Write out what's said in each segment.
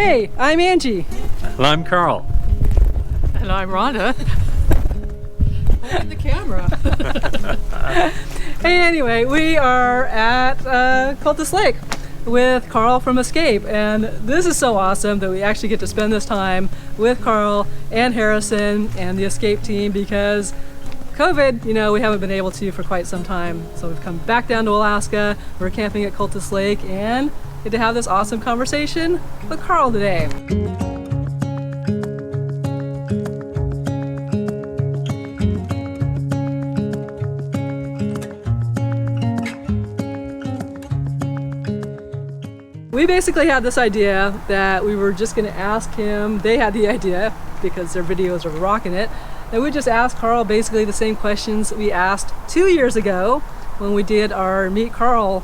Hey, I'm Angie. And I'm Karl. And I'm Rhonda. Holding the camera. Hey, anyway, we are at Cultus Lake with Karl from Escape, and this is so awesome that we actually get to spend this time with Karl and Harrison and the Escape team, because COVID, we haven't been able to for quite some time. So we've come back down to Alaska, we're camping at Cultus Lake, and get to have this awesome conversation with Karl today. We basically had this idea that we were just going to ask him. They had the idea, because their videos are rocking it, that we just ask Karl basically the same questions we asked 2 years ago when we did our Meet Karl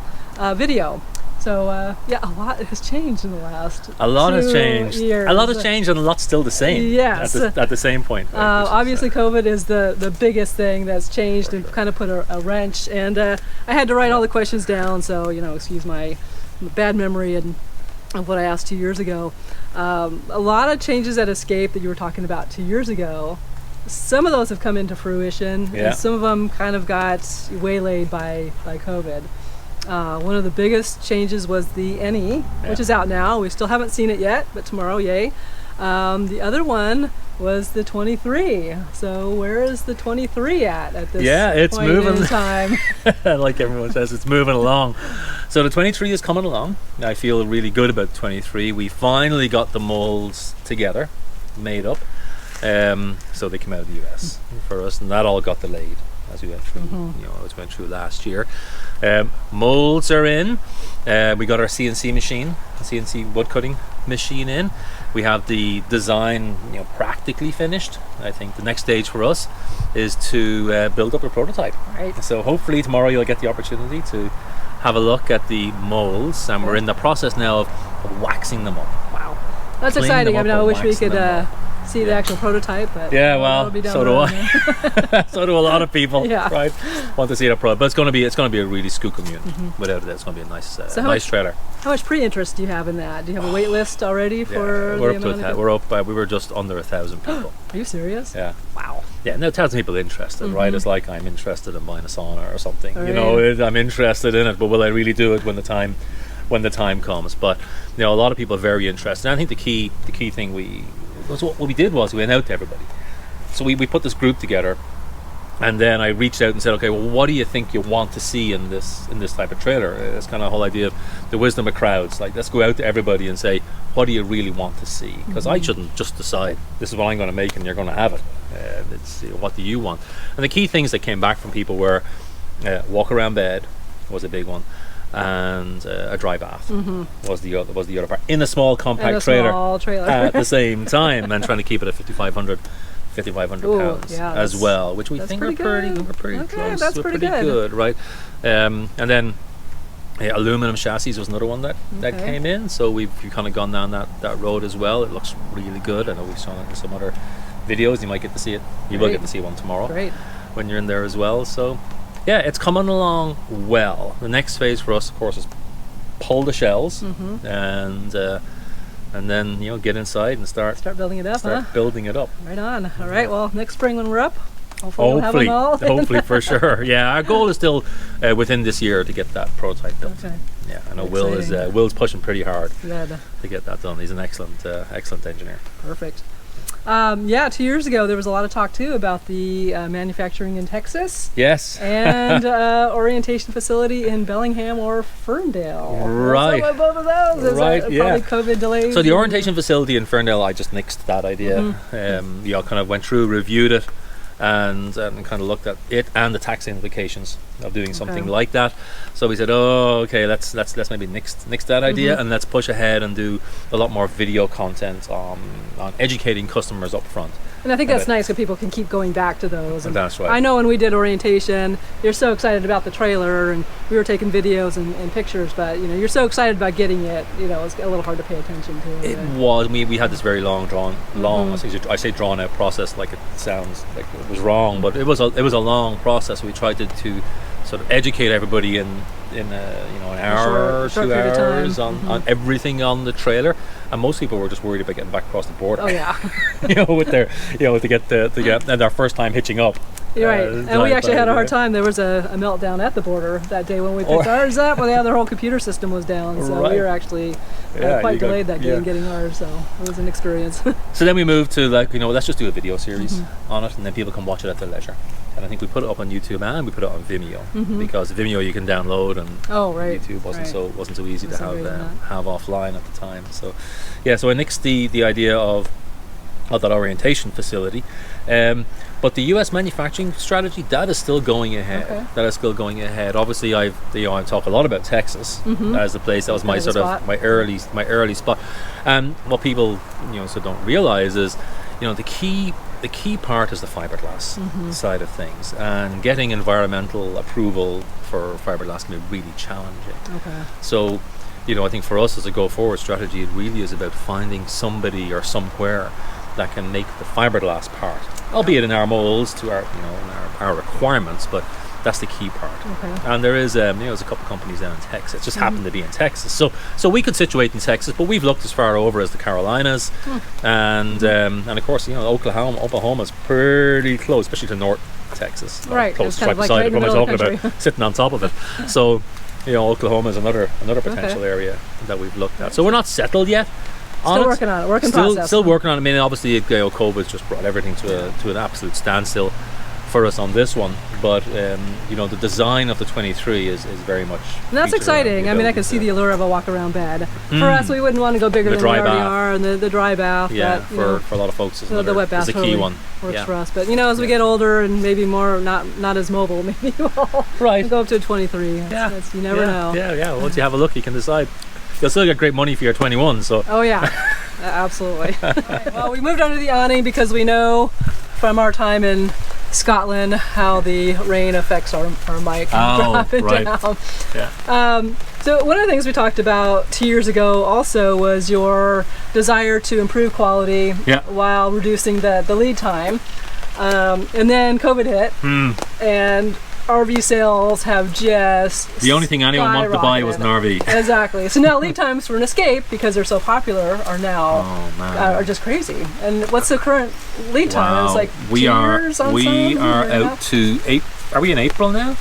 video. So yeah, a lot has changed in the last A lot has 2 changed. years. A lot has changed, and a lot's still the same. Yes. At the same point. Right, Obviously, COVID is the biggest thing that's changed and kind of put a wrench. And I had to write all the questions down, so excuse my bad memory and of what I asked 2 years ago. A lot of changes at Escape that you were talking about 2 years ago. Some of those have come into fruition, Yeah. and some of them kind of got waylaid by COVID. One of the biggest changes was the NE, which is out now. We still haven't seen it yet, but tomorrow, yay. The other one was the 23. So where is the 23 at this it's point moving in time? Like everyone says, it's moving along. So the 23 is coming along. I feel really good about 23. We finally got the molds together, made up. So they came out of the US for us, and that all got delayed as we went through. As we went through last year. Molds are in. We got our CNC machine, CNC wood cutting machine in. We have the design, practically finished. I think the next stage for us is to build up a prototype. Right. So hopefully tomorrow you'll get the opportunity to have a look at the molds, and we're in the process now of waxing them up. Wow, that's Clean exciting. them I mean, up I and wish we waxing could them see the actual prototype, but Yeah, that'll be down so the do road, I. yeah. So do a lot of people. Yeah. Right? Want to see the product, but it's going to be a really skookum unit. Without it, it's going to be a nice, nice trailer. How much pre-interest do you have in that? Do you have a wait list already for we're the up to amount of we're up. We were just under 1,000 people. Are you serious? Yeah. Wow. Yeah, no, 1,000 people interested, right? It's like I'm interested in buying a sauna or something. Right. I'm interested in it, but will I really do it when the time comes? But a lot of people are very interested. And I think the key thing what we did was we went out to everybody. So we put this group together, and then I reached out and said, okay, well, what do you think you want to see in this type of trailer? It's kind of the whole idea of the wisdom of crowds. Like, let's go out to everybody and say, what do you really want to see? Because I shouldn't just decide this is what I'm going to make and you're going to have it. It's what do you want? And the key things that came back from people were walk around bed was a big one, and a dry bath was the other part, in a small compact trailer at the same time, and trying to keep it at 5,500 pounds as well, which we think we're pretty close. That's we're pretty pretty good, right? And then aluminum chassis was another one that came in, so we've kind of gone down that road as well. It looks really good. I know we've shown it in some other videos. You might get to see it. You will get to see one tomorrow when you're in there as well. So yeah, it's coming along well. The next phase for us, of course, is pull the shells and then get inside and start building it up. Building it up. Right on. All right. Well, next spring when we're up, hopefully we'll have them all. Hopefully for sure. Yeah, our goal is still within this year to get that prototype built. Okay. Yeah, I know Will's pushing pretty hard Good. to get that done. He's an excellent engineer. Perfect. 2 years ago there was a lot of talk too about the manufacturing in Texas. Yes. And orientation facility in Bellingham or Ferndale. Right. What's up with both of those? Is right. Probably COVID delays. So the orientation facility in Ferndale, I just nixed that idea. Kind of went through, reviewed it, and kind of looked at it and the tax implications of doing something like that. So we said, okay, let's maybe nix that idea, and let's push ahead and do a lot more video content on educating customers up front. And I think that's nice because people can keep going back to those. And that's right. I know when we did orientation, you're so excited about the trailer, and we were taking videos and pictures, but you're so excited about getting it, it's a little hard to pay attention to. It was. We had this very long I say drawn out process, like it sounds like it was wrong, but it was a long process. We tried to sort of educate everybody in an hour or short 2 period of time. hours on everything on the trailer, and most people were just worried about getting back across the border. Oh yeah. With their to get and their first time hitching up. You're right. And we actually had a hard time. There was a meltdown at the border that day when we picked ours up. Well, their whole computer system was down, so we were actually quite delayed that day in getting ours. So it was an experience. So then we moved to let's just do a video series on it, and then people can watch it at their leisure. And I think we put it up on YouTube and we put it on Vimeo because Vimeo you can download, and YouTube wasn't so easy to have offline at the time. So so I nixed the idea of that orientation facility. But the US manufacturing strategy, that is still going ahead. Okay. That is still going ahead. Obviously, I talk a lot about Texas as the place that was my sort of my early spot. And what people so don't realize is the key part is the fiberglass side of things, and getting environmental approval for fiberglass can be really challenging. Okay. So I think for us as a go forward strategy, it really is about finding somebody or somewhere that can make the fiberglass part, albeit in our molds to our our requirements, but that's the key part. Okay. And there is there's a couple companies down in Texas, just happen to be in Texas, so we could situate in Texas, but we've looked as far over as the Carolinas, and of course Oklahoma's pretty close, especially to North Texas, right, close kind right of like beside right it. in the What am I middle talking of the about? Sitting on top of it. So Oklahoma is another potential area that we've looked at. So we're not settled yet. Still working on it. Work in process. Still working on it. I mean, obviously, COVID's just brought everything to an absolute standstill for us on this one. But the design of the 23 is very much. And that's exciting. I mean, I can see the allure of a walk-around bed. For us, we wouldn't want to go bigger than we already are, and the dry bath. Yeah, that, for a lot of folks, is the wet bath is a key one. Works for us. But as we get older and maybe more not as mobile, maybe we'll go up to a 23. You never know. Yeah. Well, once you have a look, you can decide. You'll still get great money for your 21. So. Oh yeah, absolutely. Right, well, we moved under the awning because we know from our time in Scotland how the rain affects our mic up and down. Yeah. So one of the things we talked about 2 years ago also was your desire to improve quality while reducing the lead time. And then COVID hit, and RV sales have just the only thing anyone wanted to buy was an RV. Exactly. So now lead times for an Escape, because they're so popular, are now are just crazy. And what's the current lead time? Wow. It's like 2 years on we some, are out to are we in April now?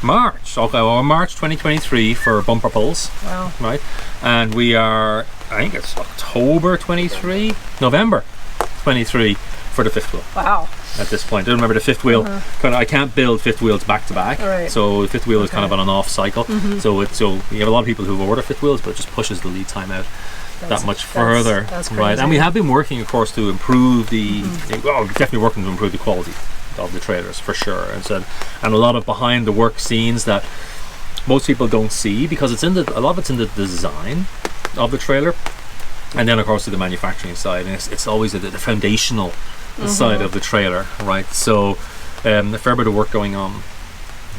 March. Okay, well, March 2023 for bumper pulls. Wow. Right. And we are, I think it's October 23, November 23 for the fifth wheel. Wow. At this point, I remember the fifth wheel. I can't build fifth wheels back to back, so the fifth wheel is kind of on an off cycle. So you have a lot of people who order fifth wheels, but it just pushes the lead time out that much further. That's right? And we have been working, of course, to improve definitely working to improve the quality of the trailers for sure. And a lot of behind the work scenes that most people don't see, because a lot of it's in the design of the trailer, and then of course to the manufacturing side, and it's always the foundational side of the trailer, right? So a fair bit of work going on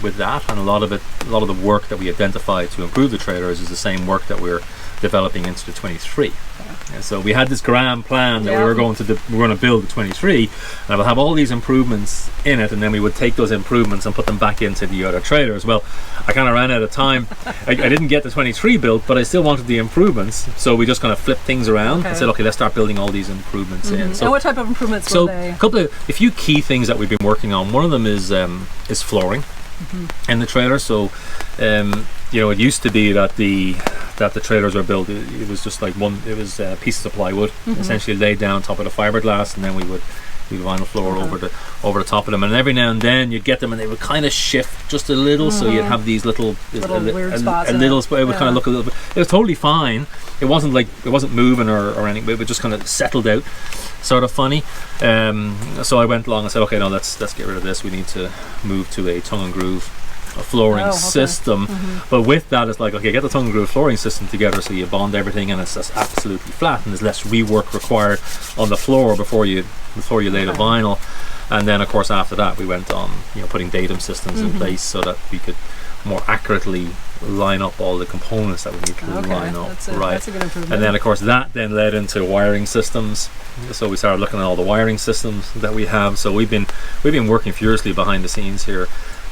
with that, and a lot of the work that we identified to improve the trailers is the same work that we're developing into the 23. And so we had this grand plan that we were going to build the 23, and I will have all these improvements in it, and then we would take those improvements and put them back into the other trailers. Well, I kind of ran out of time. I didn't get the 23 built, but I still wanted the improvements, so we just kind of flipped things around and said, okay, let's start building all these improvements in. So, and what type of improvements were they? A few key things that we've been working on. One of them is flooring in the trailer. So it used to be that the trailers were built, it was just like pieces of plywood essentially laid down on top of the fiberglass, and then we would vinyl floor over the top of them, and every now and then you'd get them and they would kind of shift just a little, so you'd have these little weird spots. It would kind of look a little bit, it was totally fine, it wasn't moving or anything, but it would just kind of settled out sort of funny. So I went along and said, okay, no, let's get rid of this, we need to move to a tongue and groove flooring system. But with that, it's like, okay, get the tongue and groove flooring system together so you bond everything and it's just absolutely flat, and there's less rework required on the floor before you lay the vinyl. And then of course after that we went on putting datum systems in place so that we could more accurately line up all the components that we need to line up. That's a good improvement. And then of course that then led into wiring systems, so we started looking at all the wiring systems that we have. So we've been working furiously behind the scenes here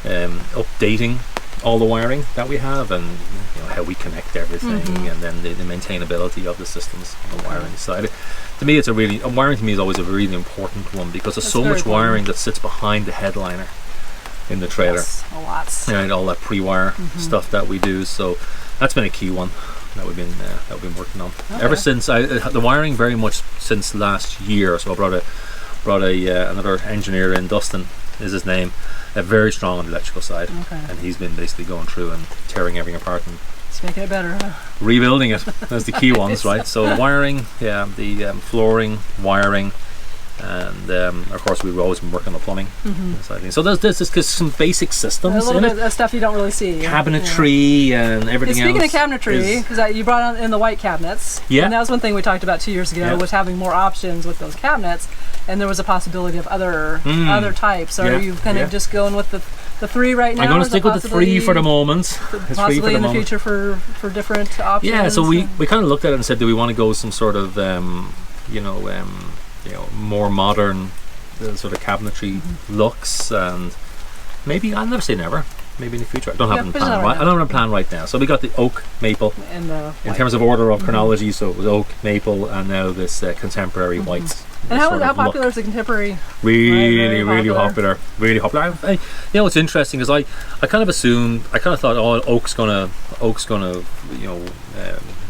updating all the wiring that we have, and how we connect everything, and then the maintainability of the systems on the wiring side. To me, wiring to me is always a really important one, because there's so much wiring that sits behind the headliner in the trailer. Yes, a lot. And all that pre-wire stuff that we do. So that's been a key one that we've been working on ever since. The wiring very much since last year. So I brought another engineer in, Dustin is his name, very strong on the electrical side, and he's been basically going through and tearing everything apart and Just making it better, huh? rebuilding it. That's the key ones, right? So wiring, the flooring, wiring, and of course we've always been working on the plumbing side of things. So there's just some basic systems. A little bit of stuff you don't really see. Cabinetry and everything else. Speaking of cabinetry, because you brought on in the white cabinets, and that was one thing we talked about 2 years ago, was having more options with those cabinets, and there was a possibility of other types. Are you kind of just going with the 3 right now? I'm going to stick with the 3 for the moment. Possibly in the future for different options. Yeah, so we kind of looked at it and said, do we want to go some sort of more modern sort of cabinetry looks, and maybe, I'll never say never, maybe in the future. I don't have a plan right now. So we got the oak maple in terms of order of chronology. So it was oak, maple, and now this contemporary white. And how popular is the contemporary? Really popular. What's interesting is I kind of assumed, I kind of thought, oak's gonna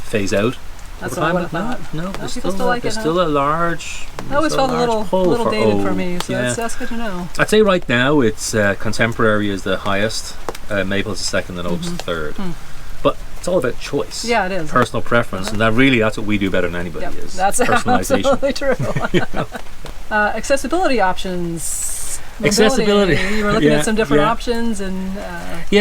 phase out. That's what I would have thought. No, there's there's still a large. I always felt a little dated for me, so that's good to know. I'd say right now it's contemporary is the highest, maple is the second, and oak's the third. But it's all about choice. Yeah, it is. Personal preference, and that's what we do better than anybody is. That's personalization. Absolutely true. Accessibility options. Accessibility. You were looking at some different options, and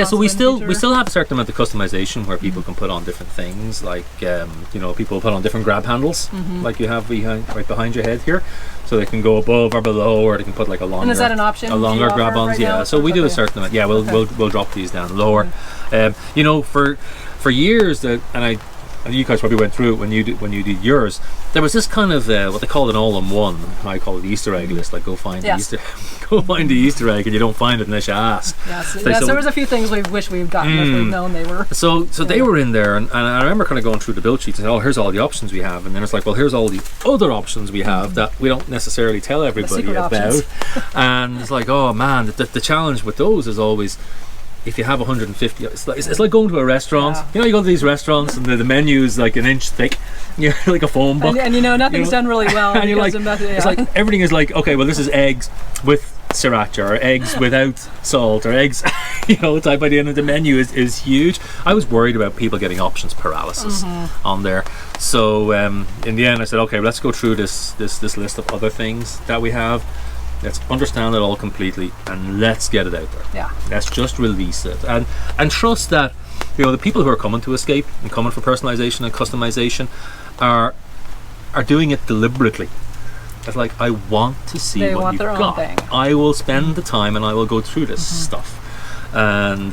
so we still have a certain amount of customization where people can put on different things, like people put on different grab handles, like you have right behind your head here, so they can go above or below, or they can put like a longer. And is that an option? A longer grab ons, So we do a certain amount. Yeah, we'll drop these down lower. For years and you guys probably went through it when you did yours. There was this kind of what they call an all-in-one. I call it the Easter egg list. Like go find the Easter egg, and you don't find it unless you ask. Yes, there was a few things we wish we'd gotten if we'd known they were. So they were in there, and I remember kind of going through the build sheets and here's all the options we have, and then it's like, well, here's all the other options we have that we don't necessarily tell everybody about. And it's like, oh man, the challenge with those is always, if you have 150, it's like going to a restaurant. You go to these restaurants and the menu is like an inch thick, like a phone book. And nothing's done really well. And you're like, it's like everything is like, okay, well, this is eggs with sriracha, or eggs without salt, or eggs, type idea. And the menu is huge. I was worried about people getting options paralysis on there. So in the end, I said, okay, let's go through this list of other things that we have. Let's understand it all completely, and let's get it out there. Yeah. Let's just release it, and trust that the people who are coming to Escape and coming for personalization and customization are doing it deliberately. It's like, I want to see what you've got. I will spend the time and I will go through this stuff. And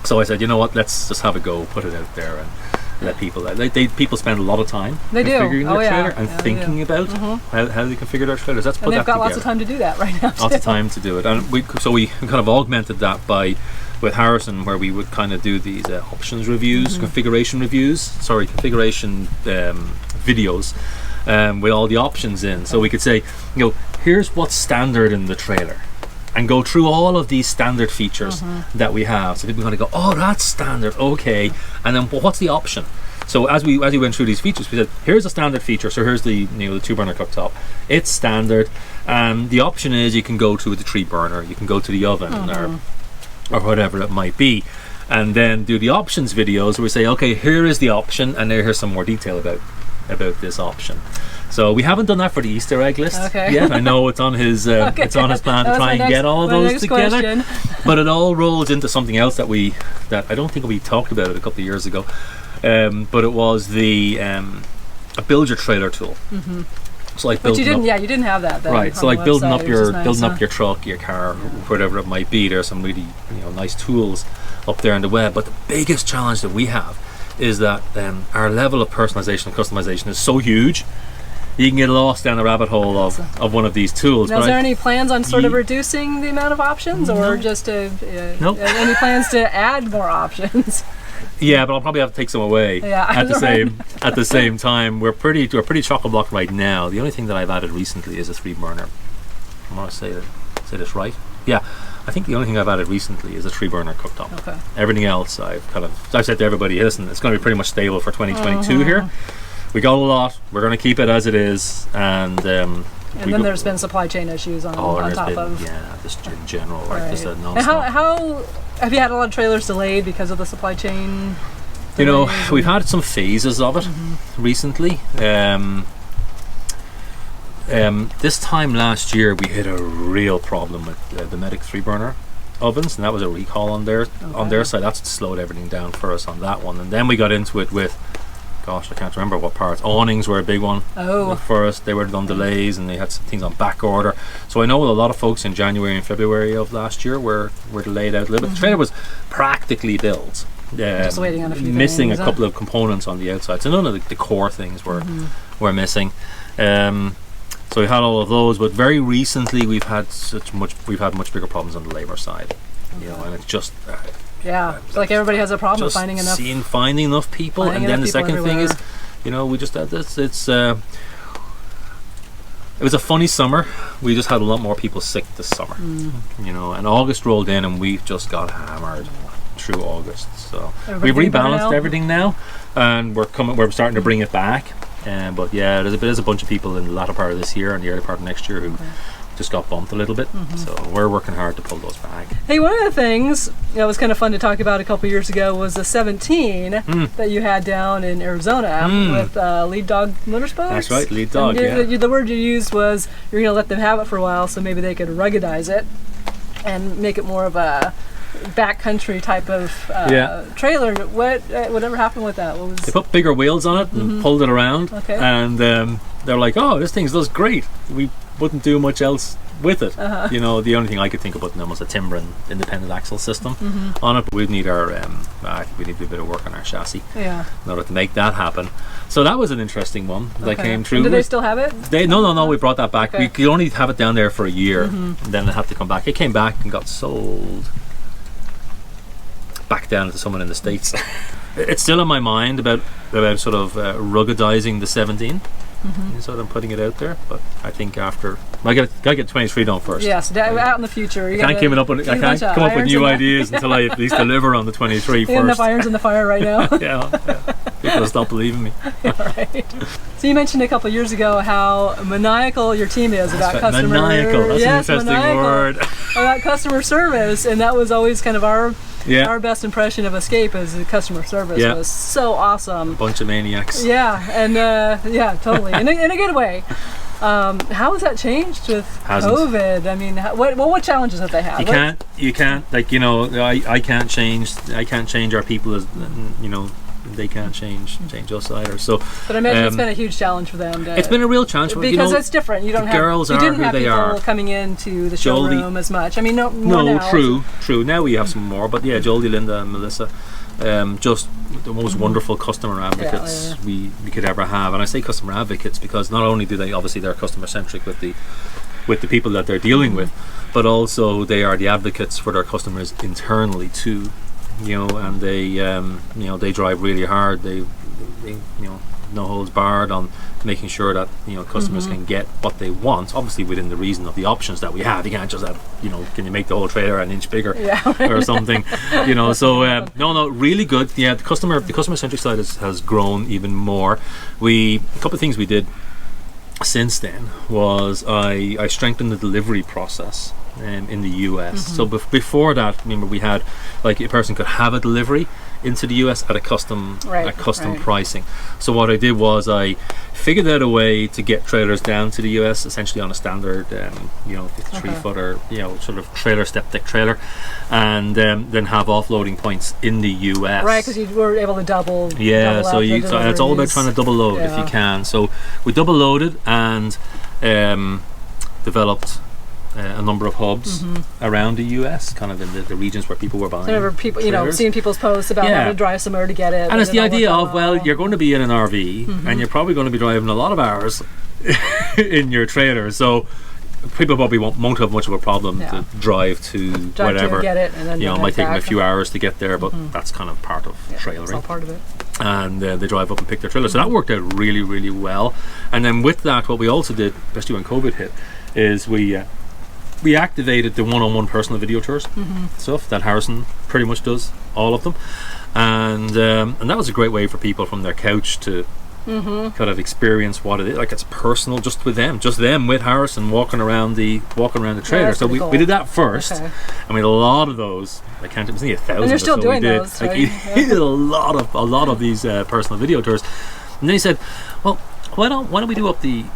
so I said, you know what? Let's just have a go, put it out there, and let people. People spend a lot They lot of time configuring their trailer and thinking about how they configure their trailers. Let's put that together. They've got lots of time to do that right now. Lots of time to do it, and we kind of augmented that with Harrison, where we would kind of do these options reviews, configuration videos, with all the options in. So we could say, here's what's standard in the trailer, and go through all of these standard features that we have. So people are going to go, oh, that's standard, okay. And then, well, what's the option? So as we went through these features, we said, here's a standard feature. So here's the the 2-burner cooktop. It's standard. The option is you can go to the 3-burner, you can go to the oven, or whatever it might be. And then do the options videos where we say, okay, here is the option, and here's some more detail about this option. So we haven't done that for the Easter egg list yet. I know it's on his plan to try and get all of those together. But it all rolls into something else that I don't think we talked about it a couple of years ago. But it was a build your trailer tool. So like but you didn't have that then. Right. So like building up your truck, your car, whatever it might be. There's some really nice tools up there on the web. But the biggest challenge that we have is that our level of personalization and customization is so huge. you can get lost down the rabbit hole of one of these tools. Now, But is there I- any plans on sort of reducing the amount of options, or just Nope. any plans to add more options? Yeah, but I'll probably have to take some away. Yeah, at the right. same time, we're pretty chock-a-block right now. The only thing that I've added recently is a 3-burner. I want to say this right. Yeah, I think the only thing I've added recently is a 3-burner cooktop. Okay. Everything else I've said to everybody, listen, it's going to be pretty much stable for 2022 here. We got a lot. We're going to keep it as it is, and And then there's been supply chain issues on top of. Yeah, just in general, Right. right? Just a And non-stop. how have you had a lot of trailers delayed because of the supply chain? You know, delays we've had some phases of it recently. This time last year, we hit a real problem with the Medic 3-burner ovens, and that was a recall on their side. That's what slowed everything down for us on that one. And then we got into it with, gosh, I can't remember what parts. Awnings were a big one for us. They were on delays, and they had some things on back order. So I know a lot of folks in January and February of last year were delayed out a little bit. The trailer was practically built. Just waiting on a few missing things, a couple of components on the outside, so none of the core things were missing. So we had all of those, but very recently we've had much bigger problems on the labor side. You know, and it's just it's like everybody has a problem with just finding enough people. finding And then enough the people second thing is, everywhere. you know, we just had this. It was a funny summer. We just had a lot more people sick this summer. You know, and August rolled in, and we just got hammered through August. So Everybody we've getting rebalanced burnout? everything now, and we're starting to bring it back. But yeah, there's a bunch of people in the latter part of this year and the early part of next year who just got bumped a little bit. So we're working hard to pull those back. Hey, one of the things that was kind of fun to talk about a couple years ago was the 17 that you had down in Arizona with Lead Dog Motorsports. That's right, Lead Dog. And the word you used was you're going to let them have it for a while, so maybe they could ruggedize it and make it more of a backcountry type of trailer. Whatever happened with that? What was They put bigger wheels on it and pulled it around, and they're like, "Oh, this thing does great. We wouldn't do much else with it." You know, the only thing I could think of putting them was a timber and independent axle system on it. But we'd need I think we need to do a bit of work on our chassis in order to make that happen. So that was an interesting one that came through. And do they still have it? No, we brought that back. Okay. We could only have it down there for a year, and then it had to come back. It came back and got sold back down to someone in the States. It's still in my mind about sort of ruggedizing the 17. So I'm putting it out there, but I think after I gotta get 23 done first. Yes, out in the future. I can't come up with new ideas until I at least deliver on the 23 You have enough first. irons in the fire right now. Yeah. People will stop believing me. Right. So you mentioned a couple of years ago how maniacal your team is about Right. customer. Maniacal. That's yes, an interesting maniacal word. about customer service, and that was always kind of our best impression of Escape as the customer service was so awesome. Bunch of maniacs. Yeah, and totally in a good way. How has that changed with COVID? I mean, what challenges have they had? You can't like, you know, I can't change our people, as you know, they can't change us either. So but I imagine it's been a huge challenge for them. It's been a real challenge because you know, it's different. You don't have girls you are didn't who have they people are. coming into the showroom as much. I mean, more now. True. Now we have some more, but yeah, Jolie, Linda, and Melissa, just the most wonderful customer advocates we could ever have. And I say customer advocates because not only do they obviously they're customer centric with the people that they're dealing with, but also they are the advocates for their customers internally too. You know, and they drive really hard. They no holds barred on making sure that customers can get what they want, obviously within the reason of the options that we have. You can't just have can you make the whole trailer an inch bigger or something, so no, really good. The customer centric side has grown even more. A couple of things we did since then was I strengthened the delivery process in the US. So before that, remember, we had like a person could have a delivery into the US at a custom pricing. So what I did was I figured out a way to get trailers down to the US essentially on a standard 53 footer sort of trailer, step deck trailer, and then have offloading points in the US. Right, because you were able to double. So it's all about trying to double load if you can. So we double loaded and developed a number of hubs around the US, kind of in the regions where people were buying. So whenever people, seeing people's posts about having to drive somewhere to get it. And it's the idea of, well, you're going to be in an RV and you're probably going to be driving a lot of hours in your trailer. So people probably won't have much of a problem to drive to whatever. To get it, and then it might take them a few hours to get there, but that's kind of part of trailering. It's all part of it. And they drive up and pick their trailer. So that worked out really, really well. And then with that, what we also did, especially when COVID hit, is we activated the one-on-one personal video tours stuff that Harrison pretty much does, all of them. And that was a great way for people from their couch to kind of experience what it is. Like, it's personal, just with them with Harrison walking around the trailer. Yeah, so we cool. did that first. Okay. I mean, a lot of those, I can't, it was only 1,000. And you're still or so doing we did. those, Like, right? he did a lot of these personal video tours. And then he said, well, why don't we do up the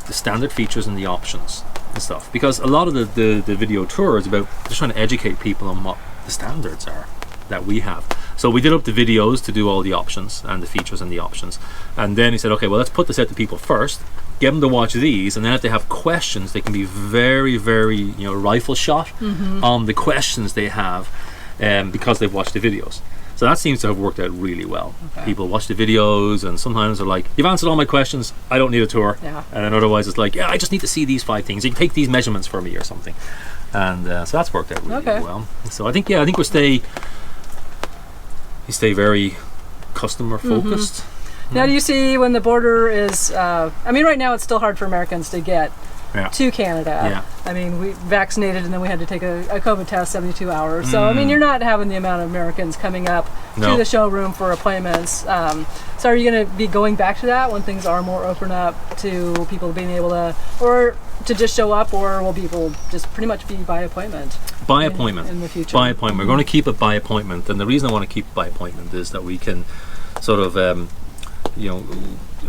standard features and the options and stuff? Because a lot of the video tour is about just trying to educate people on what the standards are that we have. So we did up the videos to do all the options and the features and the options. And then he said, okay, well, let's put this out to people first, get them to watch these, and then if they have questions, they can be very, very, rifle shot on the questions they have because they've watched the videos. So that seems to have worked out really well. Okay. People watch the videos, and sometimes they're like, you've answered all my questions, I don't need a tour. Yeah. And then otherwise it's like, yeah, I just need to see these 5 things. You can take these measurements for me or something. And so that's worked out really well. So I think we stay very customer focused. Now, do you see when the border is, right now it's still hard for Americans to get to Canada. Yeah. I mean, we vaccinated and then we had to take a COVID test 72 hours. So, you're not having the amount of Americans coming up to the showroom for appointments. So are you going to be going back to that when things are more open up to people being able to, or to just show up, or will people just pretty much be by appointment? By appointment. In the future. By appointment. We're going to keep it by appointment. And the reason I want to keep it by appointment is that we can sort of,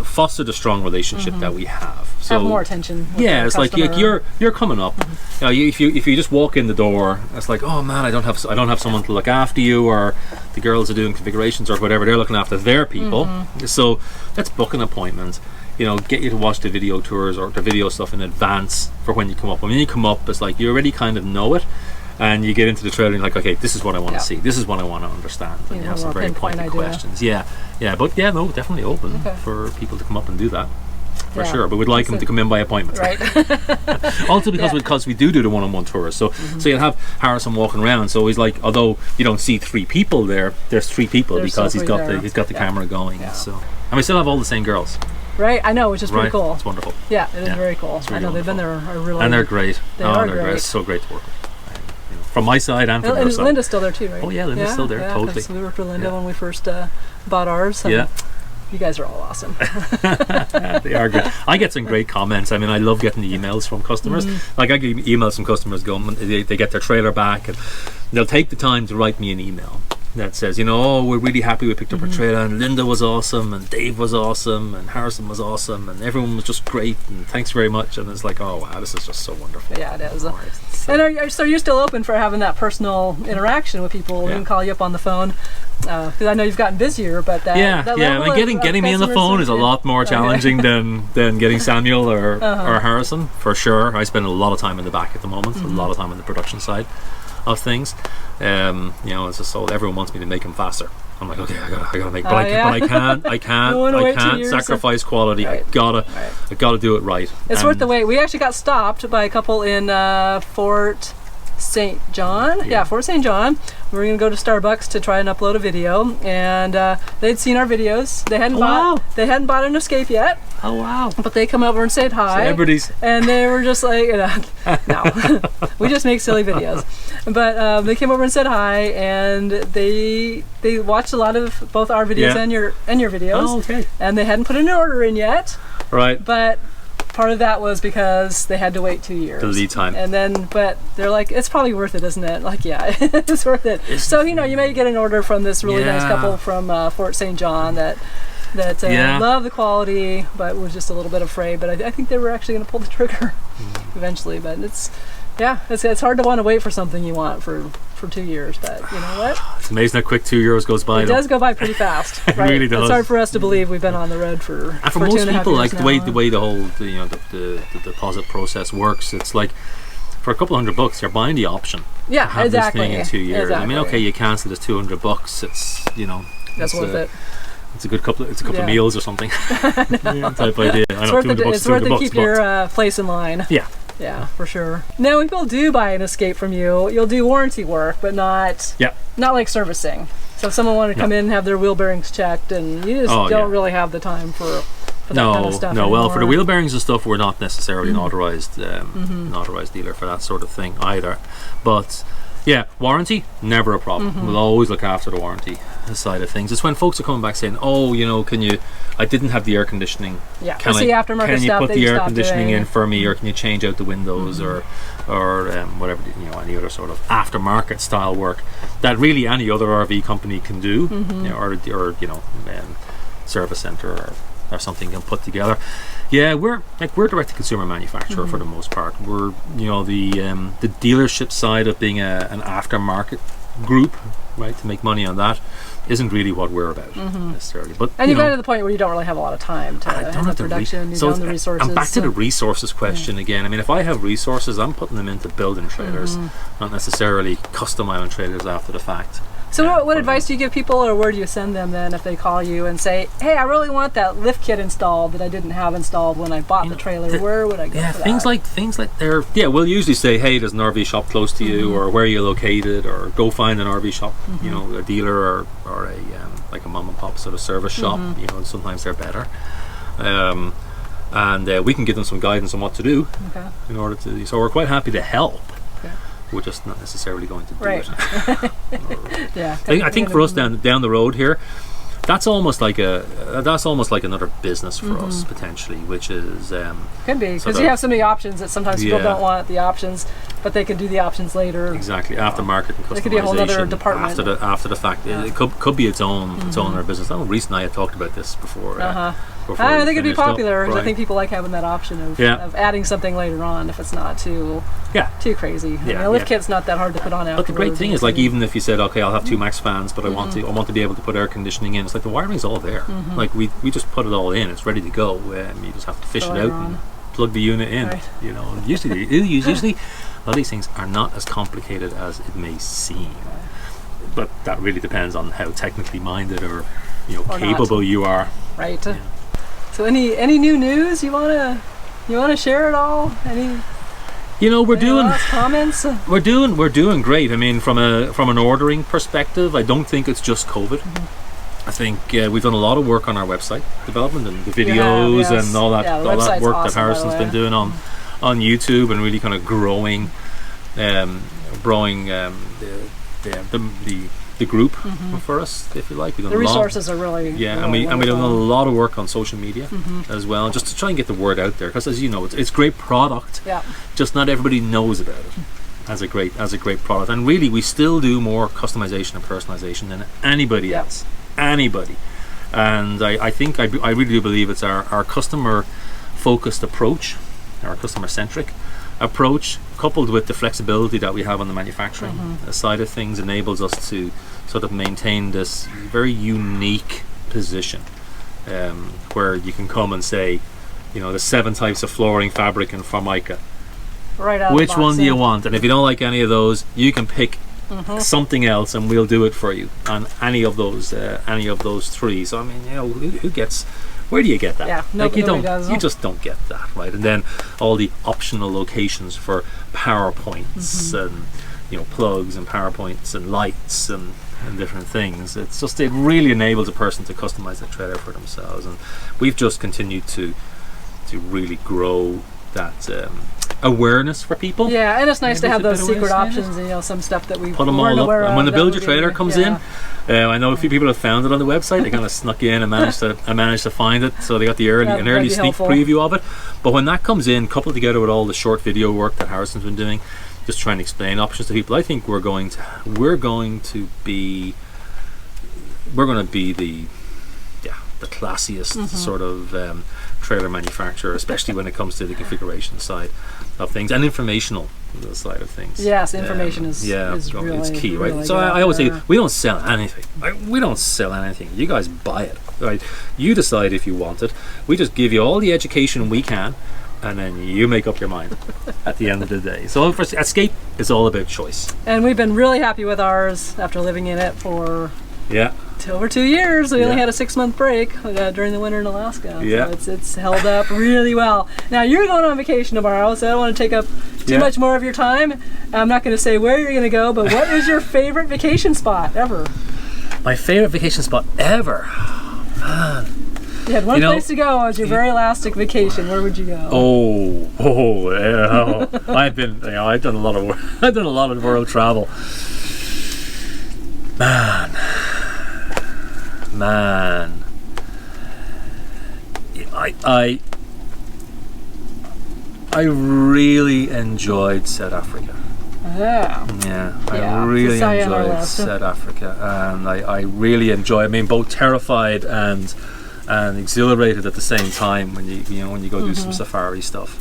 foster the strong relationship that we have. So have more attention. Yeah, it's like you're coming up. If you just walk in the door, it's like, oh man, I don't have someone to look after you, or the girls are doing configurations or whatever, they're looking after their people. So let's book an appointment. Get you to watch the video tours or the video stuff in advance for when you come up. When you come up, it's like you already kind of know it. And you get into the trailer and you're like, okay, this is what I want to see. This is what I want to understand. And you have some very pointed questions. But definitely open for people to come up and do that. For sure. But we'd like them to come in by appointment. Right. Also because we do the one-on-one tours. So you'll have Harrison walking around. So he's like, although you don't see 3 people there, there's 3 people because he's got the camera going. Yeah. So, and we still have all the same girls. Right, I know, which is pretty cool. It's wonderful. Yeah, it is very cool. Really, I know they've been there a really. And they're great. They're great. It's so great to work with. From my side and from your side. Linda's still there too, right? Oh yeah, Linda's still there, totally. We worked with Linda when we first bought ours. You guys are all awesome. They are good. I get some great comments. I mean, I love getting the emails from customers. Like, I get emails from customers going, they get their trailer back, and they'll take the time to write me an email that says, we're really happy we picked up our trailer, and Linda was awesome, and Dave was awesome, and Harrison was awesome, and everyone was just great, and thanks very much. And it's like, oh wow, this is just so wonderful. Yeah, it is. And so you're still open for having that personal interaction with people and call you up on the phone? Because I know you've gotten busier, but getting me on the phone is a lot more challenging than getting Samuel or Harrison, for sure. I spend a lot of time in the back at the moment, a lot of time on the production side of things. It's just so everyone wants me to make them faster. I'm like, okay, I gotta make, but I can't sacrifice quality. I gotta do it right. It's worth the wait. We actually got stopped by a couple in Fort St. John. Yeah, Fort St. John. We were gonna go to Starbucks to try and upload a video, and they'd seen our videos. They hadn't bought an Escape yet. Oh wow! But they come over and said hi. Celebrities. And they were just like, no, we just make silly videos. But they came over and said hi, and they watched a lot of both our videos and your videos. Oh, okay. And they hadn't put an order in yet. Right. But part of that was because they had to wait 2 years. The lead time. And then, but they're like, it's probably worth it, isn't it? Like, yeah, it's worth it. So, you may get an order from this really nice couple from Fort St. John that love the quality, but was just a little bit afraid. But I think they were actually going to pull the trigger eventually. But it's hard to want to wait for something you want for 2 years. But you know what? It's amazing how quick 2 years goes by. It does go by pretty fast. It really does. It's hard for us to believe we've been on the road for and for most people, like the way the whole the deposit process works. It's like, for a couple $100, you're buying the option. Yeah, to have this thing in 2 years. Exactly. I mean, okay, you cancel this $200. It's that's worth it. It's a couple of Yeah. meals or something. Yeah, type idea. I know, It's worth it to keep but your place in line. yeah. Yeah, for sure. Now, when people do buy an Escape from you, you'll do warranty work, but not Yeah. like servicing. So if someone wanted to come in and have their wheel bearings checked, and you just don't really have the time for that kind of stuff No, well, for the anymore. wheel bearings and stuff, we're not necessarily an authorized dealer for that sort of thing either. But yeah, warranty, never a problem. We'll always look after the warranty side of things. It's when folks are coming back saying, "Oh, I didn't have the air conditioning. Yeah, Can it's the aftermarket can you stuff put that the you air stopped conditioning doing." in for me, or can you change out the windows, or whatever, any other sort of aftermarket style work that really any other RV company can do, or service center or something can put together. Yeah, we're direct to consumer manufacturer for the most part. We're the dealership side of being an aftermarket group, right? To make money on that isn't really what we're about necessarily. But And you got to the point where you don't really have a lot of time to have the production. You don't have the resources. I'm back to the resources question again. I mean, if I have resources, I'm putting them into building trailers, not necessarily custom my own trailers after the fact. So what advice do you give people, or where do you send them then if they call you and say, "Hey, I really want that lift kit installed that I didn't have installed when I bought the trailer. Where would I go for things that?" like we'll usually say, "Hey, there's an RV shop close to you, or where are you located, or go find an RV shop, a dealer or a like a mom and pop sort of service shop. Sometimes they're better, and we can give them some guidance on what to do in order to. So we're quite happy to help. We're just not necessarily going to do it. Yeah. I think for us down the road here, that's almost like another business for us potentially, which is could be because you have so many options that sometimes people don't want the options, but they can do the options later. Exactly, aftermarket and customization. It could be a whole other department after the fact. Yeah. It could be its own business. I know Reese and I had talked about this before. I think it'd be popular because right. I think people like having that option of adding something later on if it's not too crazy. I mean, a lift kit's not that hard to put on afterwards. But the great thing is, like, even if you said, okay, I'll have 2 max fans, but I want to be able to put air conditioning in. It's like the wiring's all there. Like we just put it all in. It's ready to go. You just have to fish it out and plug the unit in. Right. Usually a lot of these things are not as complicated as it may seem. But that really depends on how technically minded or capable not. you are. Right. Yeah. So any new news you wanna share at all? We're doing last comments. We're doing great. I mean, from an ordering perspective, I don't think it's just COVID. I think we've done a lot of work on our website development and the videos and all that work awesome, that Harrison's been doing on YouTube, and really kind of growing the group for us, if you like. We've done the resources are really and we've done a lot of work on social media as well, just to try and get the word out there, because as you know, it's great product. Just not everybody knows about it as a great product, and really we still do more customization and personalization than anybody else. And I think I really do believe it's our customer focused approach, our customer centric approach, coupled with the flexibility that we have on the manufacturing side of things, enables us to sort of maintain this very unique position where you can come and say, the 7 types of flooring, fabric and Formica. Right out Which of the box, one do you want? And if you don't like any of those, you can pick something else and we'll do it for you on any of those 3. So I mean, who gets, where do you get that? Yeah, nobody does. You just don't get that, right? And then all the optional locations for power points and plugs and power points and lights and different things. It really enables a person to customize the trailer for themselves, and we've just continued to really grow that awareness for people. Yeah, and it's nice to have those better way secret of saying options and some stuff that we put them weren't all up, aware and when of the build your that trailer would be- comes in, I know a few people have found it on the website. They kind of snuck in and managed to find it, so they got an early sneak helpful. preview of it. But when that comes in, coupled together with all the short video work that Harrison's been doing, just trying to explain options to people, I think we're going to be the classiest sort of trailer manufacturer, especially when it comes to the configuration side of things and informational side of things. Yes, information is it's really key, right? really So good I always say there. we don't sell anything. We don't sell anything. You guys buy it, right? You decide if you want it. We just give you all the education we can, and then you make up your mind at the end of the day. So for Escape, it's all about choice. And we've been really happy with ours after living in it for over 2 years. We only Yeah. had a 6-month break during the winter in Alaska. Yeah. So it's held up really well. Now you're going on vacation tomorrow, so I don't want to take up too Yeah. much more of your time. I'm not going to say where you're going to go, but what is your favorite vacation spot ever? My favorite vacation spot ever. You had one place to go as your very last vacation. Where would you go? Yeah. I've done a lot of I've done a lot of world travel. Man. I really enjoyed South Africa. Yeah. Yeah, Yeah, I really it's high on our enjoyed list. South Africa, and I really enjoy. I mean, both terrified and exhilarated at the same time when you go do some safari stuff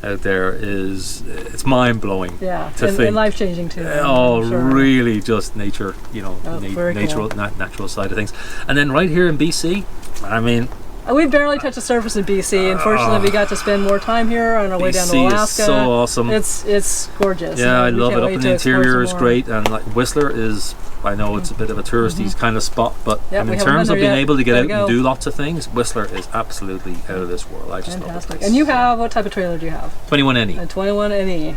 out there. It's mind blowing. Yeah, to and think. life changing too. Oh, I'm sure. really? Just nature, very natural, cool. natural side of things, and then right here in BC. I mean, We barely touched the surface of BC. Unfortunately, we got to spend more time here on our way down to BC Alaska. is so awesome. It's gorgeous. Yeah, I We love can't it. Up wait in to the explore interior some is more. great, and like Whistler is, I know it's a bit of a touristy kind of spot, but Yeah, I mean, we in haven't terms been of there being yet. able to get Gotta out and go. do lots of things, Whistler is absolutely out of this world. I just love the Fantastic. place. And you have, what type of trailer do you have? 21NE. A 21NE.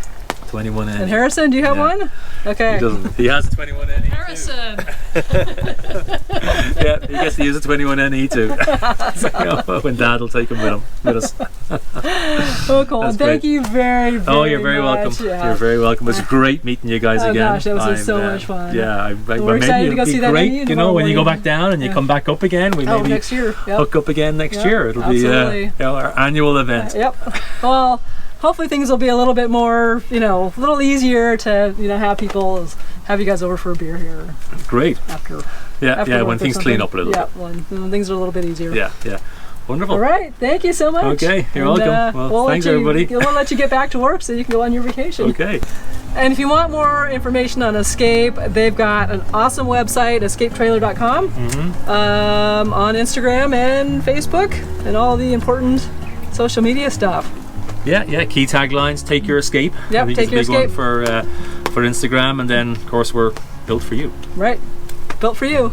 21NE. And Harrison, do you have Yeah. one? Okay. He doesn't. He has a 21NE. Harrison. Yeah, he gets to use a 21NE too. When Dad will take him with us. Oh, cool. That's Thank great. you very, very Oh, you're very much. welcome. Yeah. You're very welcome. It was great meeting you guys Oh, again. gosh, that was so much fun. Yeah, We're excited to go it'd see be that great. venue You know, when you go tomorrow back down and you Yeah. come back up again, we Oh, maybe next year. Yep. hook up again next Yep, year. It'll absolutely. be our annual event. Yep. Well, hopefully things will be a little bit more, a little easier to, have have you guys over for a beer here Great. after. Yeah, after yeah. work When or things something. clean up a little Yeah, bit. when things are a little bit easier. Yeah, yeah. Wonderful. All right. Thank you so much. Okay, you're And, welcome. Well, we'll thanks let you, everybody. We'll let you get back to work so you can go on your vacation. Okay. And if you want more information on Escape, they've got an awesome website, escapetrailer.com, on Instagram and Facebook, and all the important social media stuff. Yeah, yeah. Key taglines: "Take your escape." Yep, I think take it's a your big escape. one for Instagram, and then of course we're built for you. Right. Built for you.